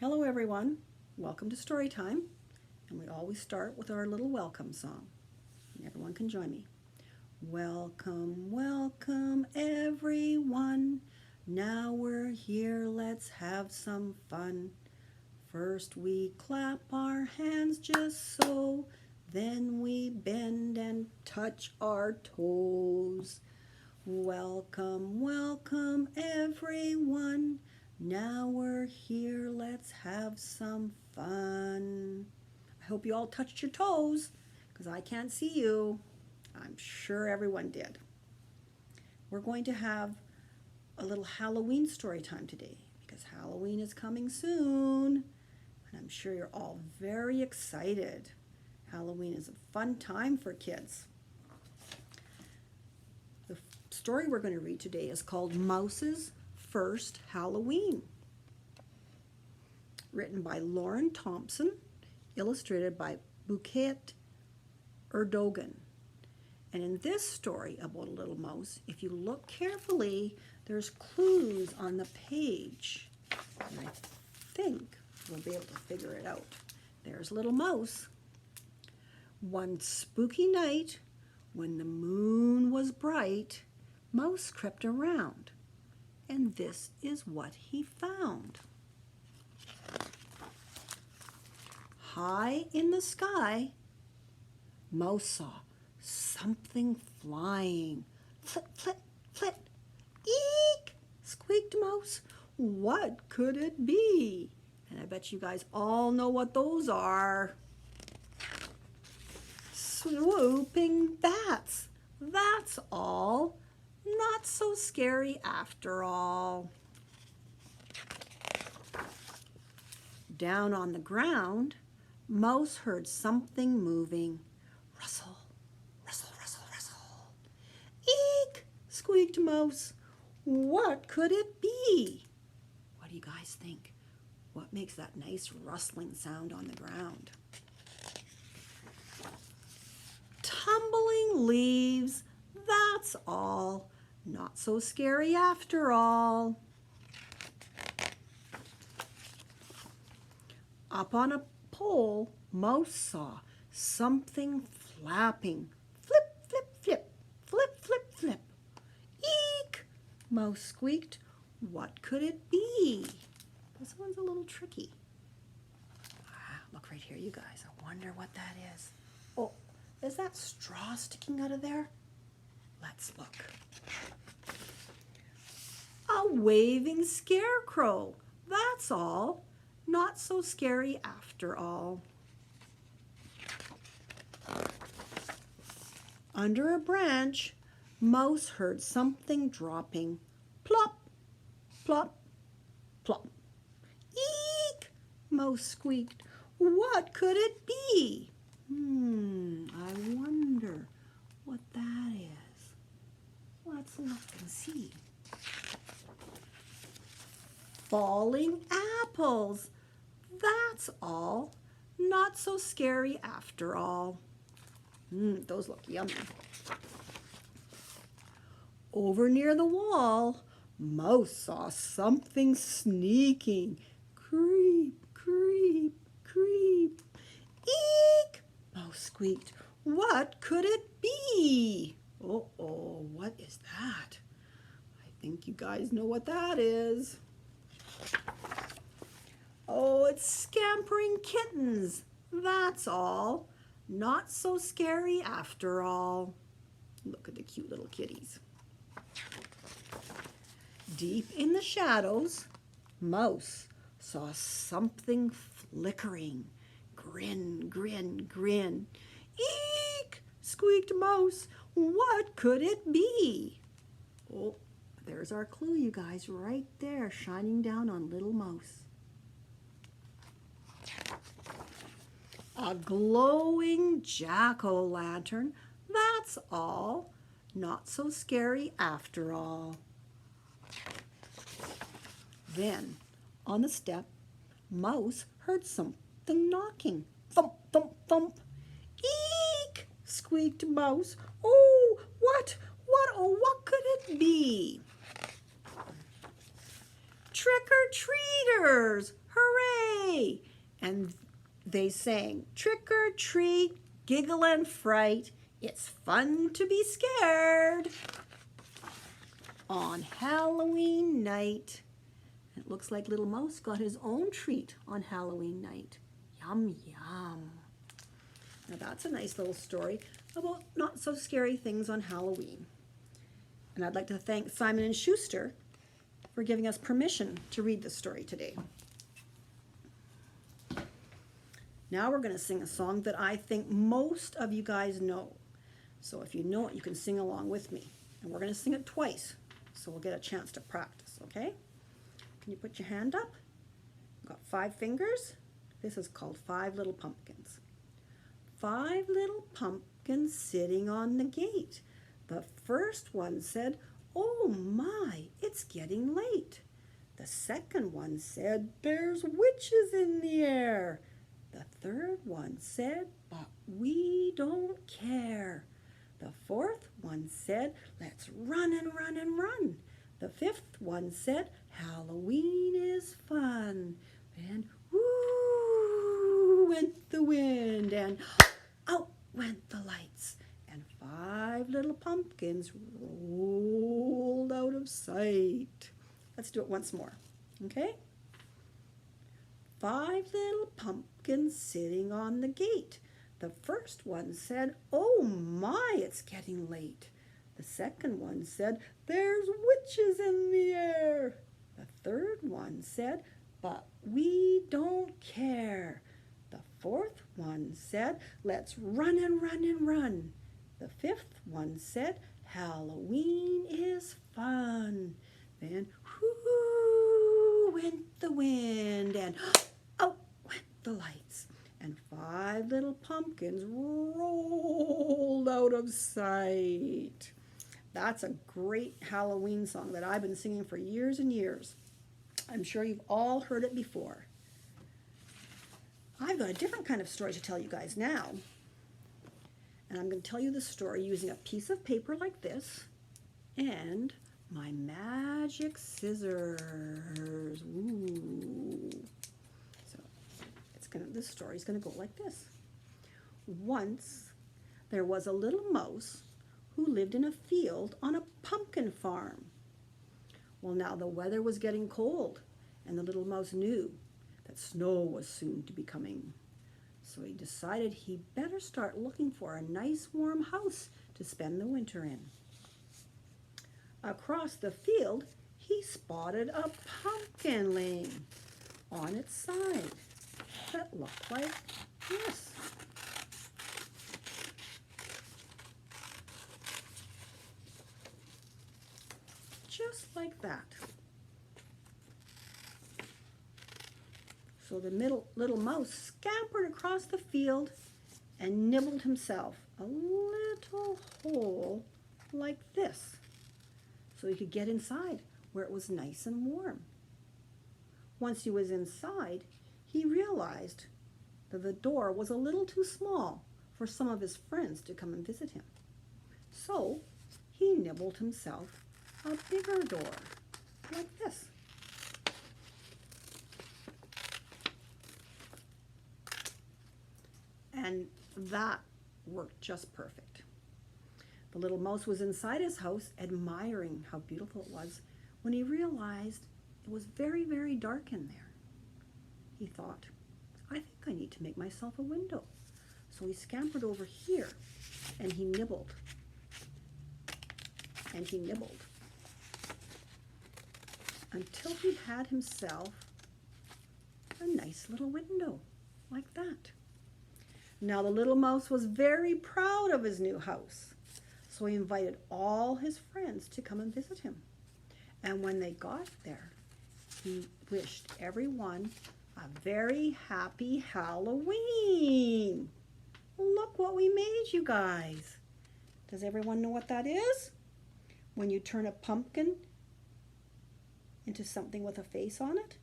Hello everyone, welcome to Storytime, and we always start with our little welcome song. And everyone can join me. Welcome, welcome everyone, now we're here, let's have some fun. First we clap our hands just so, then we bend and touch our toes. Welcome, welcome everyone, now we're here, let's have some fun. I hope you all touched your toes, because I can't see you. I'm sure everyone did. We're going to have a little Halloween story time today, because Halloween is coming soon, and I'm sure you're all very excited. Halloween is a fun time for kids. The story we're going to read today is called Mouse's First Halloween, written by Lauren Thompson, illustrated by Bouquet Erdogan. And in this story about a little mouse, if you look carefully, there's clues on the page. And I think we'll be able to figure it out. There's little mouse. One spooky night, when the moon was bright, Mouse crept around, and this is what he found. High in the sky, Mouse saw something flying. Flit, flit, flit. Eek! Squeaked Mouse. What could it be? And I bet you guys all know what those are. Swooping bats. That's all. Not so scary after all. Down on the ground, Mouse heard something moving. Rustle, rustle, rustle, rustle. Eek! Squeaked Mouse. What could it be? What do you guys think? What makes that nice rustling sound on the ground? Tumbling leaves, that's all. Not so scary after all. Up on a pole, Mouse saw something flapping. Flip, flip, flip, flip, flip, flip. Eek! Mouse squeaked. What could it be? This one's a little tricky. Look right here, you guys. I wonder what that is. Oh, is that straw sticking out of there? Let's look. A waving scarecrow, that's all. Not so scary after all. Under a branch, Mouse heard something dropping. Plop, plop, plop. Eek! Mouse squeaked. What could it be? I wonder what that is. Let's look and see. Falling apples, that's all. Not so scary after all. Those look yummy. Over near the wall, Mouse saw something sneaking. Creep, creep, creep. Eek! Mouse squeaked. What could it be? Uh-oh, what is that? I think you guys know what that is. Oh, it's scampering kittens, that's all. Not so scary after all. Look at the cute little kitties. Deep in the shadows, Mouse saw something flickering. Grin, grin, grin. Eek! Squeaked Mouse. What could it be? Oh, there's our clue, you guys, right there, shining down on little Mouse. A glowing jack-o'-lantern, that's all. Not so scary after all. Then, on the step, Mouse heard something knocking. Thump, thump, thump. Eek! Squeaked Mouse. Oh, what could it be? Trick-or-treaters! Hooray! sleigh. And they sang, trick or treat, giggle and fright. It's fun to be scared on Halloween night. It looks like Little Mouse got his own treat on Halloween night. Yum, yum. Now that's a nice little story about not so scary things on Halloween. And I'd like to thank Simon and Schuster for giving us permission to read this story today. Now we're going to sing a song that I think most of you guys know. So if you know it, you can sing along with me. And we're going to sing it twice, so we'll get a chance to practice, okay? Can you put your hand up? Got 5 fingers. This is called 5 Little Pumpkins. 5 little pumpkins sitting on the gate. The first one said, "Oh my, it's getting late." The second one said, "There's witches in the air." The third one said, "But we don't care." The fourth one said, "Let's run and run and run." The fifth one said, "Halloween is fun." And whoo went the wind, and out went the lights, and 5 little pumpkins rolled out of sight. Let's do it once more, okay? 5 little pumpkins sitting on the gate. The first one said, "Oh my, it's getting late." The second one said, "There's witches in the air." The third one said, "But we don't care." The fourth one said, "Let's run and run and run." The fifth one said, "Halloween is fun." Then whoo went the wind, and out went the lights, and 5 little pumpkins rolled out of sight. That's a great Halloween song that I've been singing for years and years. I'm sure you've all heard it before. I've got a different kind of story to tell you guys now. And I'm going to tell you the story using a piece of paper like this and my magic scissors. Ooh. So this story's going to go like this. Once there was a little mouse who lived in a field on a pumpkin farm. Well, now the weather was getting cold, and the little mouse knew that snow was soon to be coming. So he decided he better start looking for a nice warm house to spend the winter in. Across the field, he spotted a pumpkin laying on its side that looked like this. Just like that. So the little mouse scampered across the field and nibbled himself a little hole like this, so he could get inside where it was nice and warm. Once he was inside, he realized that the door was a little too small for some of his friends to come and visit him. So he nibbled himself a bigger door, like this. And that worked just perfect. The little mouse was inside his house, admiring how beautiful it was, when he realized it was very, very dark in there. He thought, I think I need to make myself a window. So he scampered over here, and he nibbled. And he nibbled. Until he had himself a nice little window, like that. Now the little mouse was very proud of his new house, so he invited all his friends to come and visit him. And when they got there, he wished everyone a very happy Halloween. Look what we made, you guys. Does everyone know what that is? When you turn a pumpkin into something with a face on it,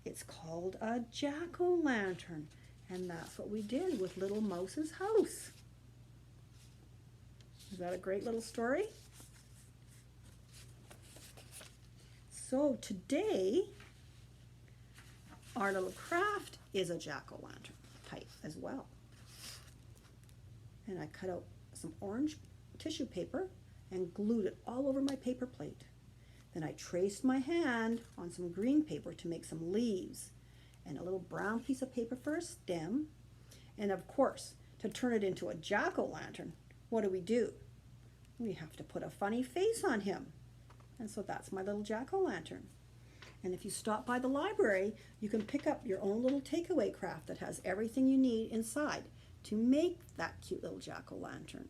it's called a jack-o'-lantern. And that's what we did with Little Mouse's house. Is that a great little story? So today, our little craft is a jack-o'-lantern type as well. And I cut out some orange tissue paper and glued it all over my paper plate. Then I traced my hand on some green paper to make some leaves and a little brown piece of paper for a stem. And of course, to turn it into a jack-o'-lantern, what do? We have to put a funny face on him. And so that's my little jack-o'-lantern. And if you stop by the library, you can pick up your own little takeaway craft that has everything you need inside to make that cute little jack-o'-lantern.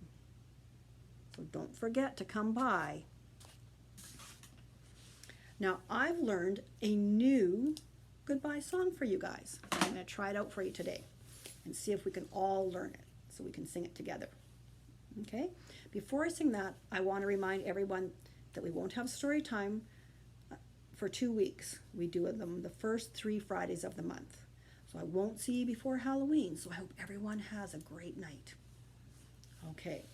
So don't forget to come by. Now I've learned a new goodbye song for you guys. I'm going to try it out for you today and see if we can all learn it so we can sing it together. Okay? Before I sing that, I want to remind everyone that we won't have story time for 2 weeks. We do them the first 3 Fridays of the month. So I won't see you before Halloween, so I hope everyone has a great night. Okay.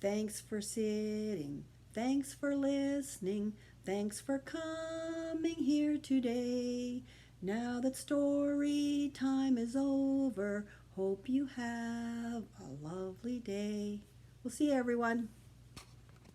Thanks for sitting. Thanks for listening. Thanks for coming here today. Now that story time is over, hope you have a lovely day. We'll see you, everyone.